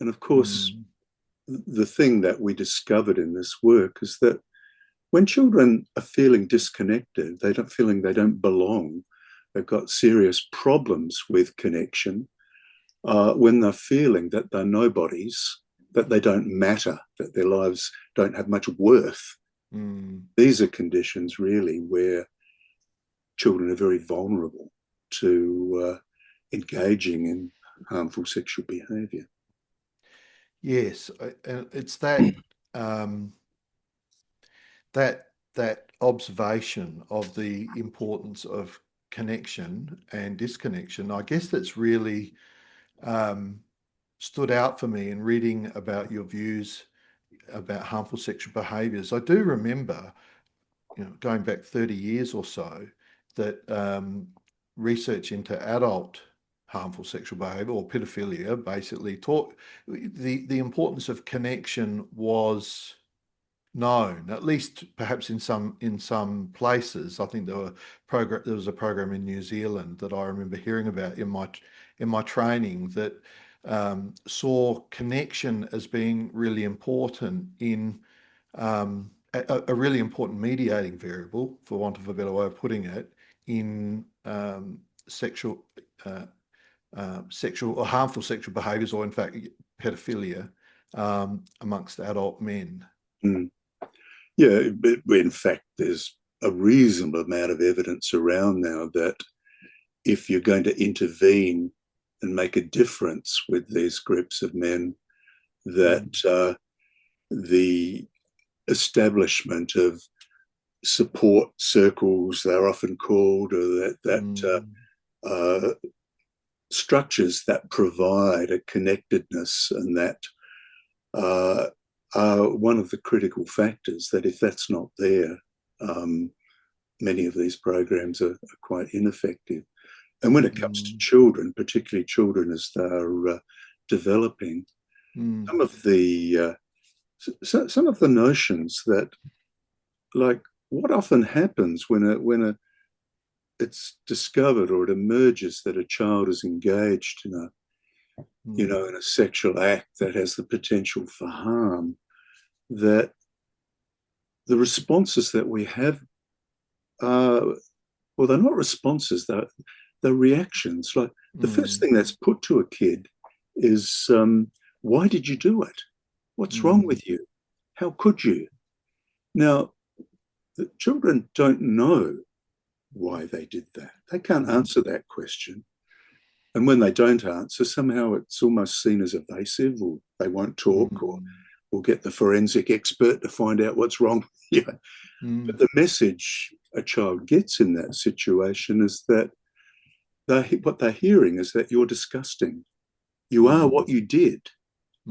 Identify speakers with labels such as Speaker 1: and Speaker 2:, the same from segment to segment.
Speaker 1: And of course,
Speaker 2: mm,
Speaker 1: the thing that we discovered in this work is that when children are feeling disconnected, they don't feeling they don't belong, they've got serious problems with connection, when they're feeling that they're nobodies, that they don't matter, that their lives don't have much worth.
Speaker 2: mm.
Speaker 1: These are conditions really where children are very vulnerable to engaging in harmful sexual behaviour.
Speaker 2: Yes, and it's that that that observation of the importance of connection and disconnection. I guess that's really um, stood out for me in reading about your views about harmful sexual behaviours. I do remember, going back 30 years or so, that research into adult harmful sexual behavior or pedophilia basically taught the importance of connection was known, at least perhaps in some places. I think there was a program in New Zealand that I remember hearing about in my training that saw connection as being really important in a really important mediating variable, for want of a better way of putting it, in sexual sexual or harmful sexual behaviours, or in fact pedophilia amongst adult men.
Speaker 1: Mm. Yeah, but in fact, there's a reasonable amount of evidence around now that if you're going to intervene and make a difference with these groups of men, that
Speaker 2: Mm,
Speaker 1: the establishment of support circles, they're often called, or
Speaker 2: mm,
Speaker 1: uh, structures that provide a connectedness and that uh, are one of the critical factors. That if that's not there, um, many of these programs are quite ineffective. And when it comes to
Speaker 2: mm,
Speaker 1: children, particularly children as they're developing,
Speaker 2: mm,
Speaker 1: some of the some of the notions that, like, what often happens when it's discovered or it emerges that a child is engaged in
Speaker 2: mm,
Speaker 1: in a sexual act that has the potential for harm, that the responses that we have are, well, they're not responses, they're reactions. Like, the first
Speaker 2: mm,
Speaker 1: thing that's put to a kid is, why did you do it? What's wrong
Speaker 2: mm,
Speaker 1: with you? How could you? Now, the children don't know why they did that. They can't
Speaker 2: mm,
Speaker 1: answer that question. And when they don't answer, somehow it's almost seen as evasive, or they won't talk, or
Speaker 2: mm,
Speaker 1: we'll get the forensic expert to find out what's wrong. Yeah. But
Speaker 2: mm,
Speaker 1: the message a child gets in that situation is that what they're hearing is that you're disgusting. You are
Speaker 2: mm,
Speaker 1: what you did.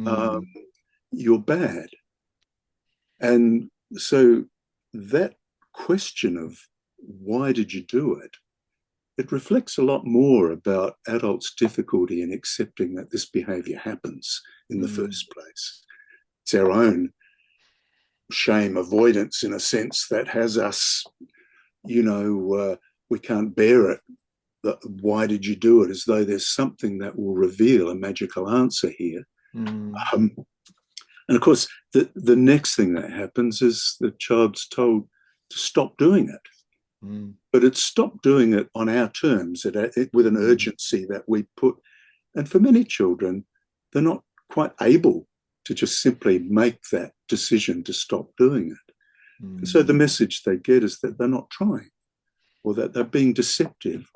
Speaker 1: Um,
Speaker 2: mm,
Speaker 1: you're bad. And so that question of why did you do it, it reflects a lot more about adults' difficulty in accepting that this behavior happens in the
Speaker 2: mm,
Speaker 1: first place. It's our own shame avoidance, in a sense, that has us, we can't bear it. Why did you do it? As though there's something that will reveal a magical answer here.
Speaker 2: mm,
Speaker 1: Um, and of course, the next thing that happens is the child's told to stop doing it.
Speaker 2: mm,
Speaker 1: But it's stop doing it on our terms, with an
Speaker 2: mm,
Speaker 1: urgency that we put. And for many children, they're not quite able to just simply make that decision to stop doing it. And so the
Speaker 2: mm,
Speaker 1: message they get is that they're not trying, or that they're being deceptive.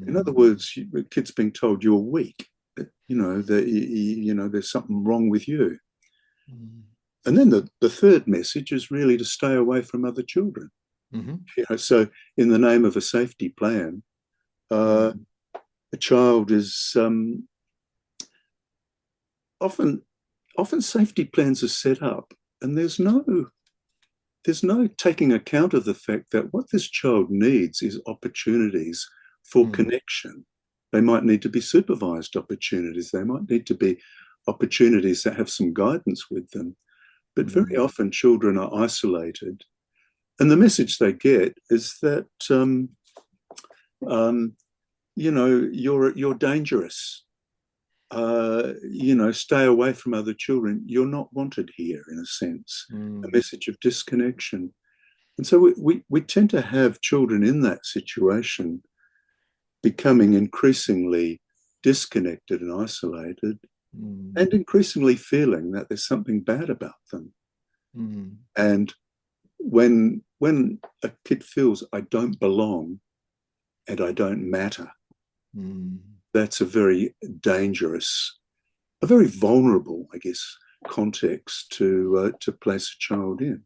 Speaker 1: In other
Speaker 2: mm,
Speaker 1: words, the kid's being told you're weak, that, there's something wrong with you.
Speaker 2: mm,
Speaker 1: And then the third message is really to stay away from other children.
Speaker 2: mhm,
Speaker 1: So in the name of a safety plan, uh,
Speaker 2: mm,
Speaker 1: a child is often often safety plans are set up, and there's no taking account of the fact that what this child needs is opportunities for
Speaker 2: mm,
Speaker 1: connection. They might need to be supervised opportunities. They might need to be opportunities that have some guidance with them. But very
Speaker 2: mm,
Speaker 1: often children are isolated. And the message they get is that, um, you're dangerous. stay away from other children. You're not wanted here, in a sense, a
Speaker 2: Mm,
Speaker 1: message of disconnection. And so we tend to have children in that situation becoming increasingly disconnected and isolated,
Speaker 2: mm,
Speaker 1: and increasingly feeling that there's something bad about them.
Speaker 2: mm,
Speaker 1: And when a kid feels I don't belong and I don't matter,
Speaker 2: mm.
Speaker 1: that's a very dangerous, a very vulnerable, I guess, context to place a child in.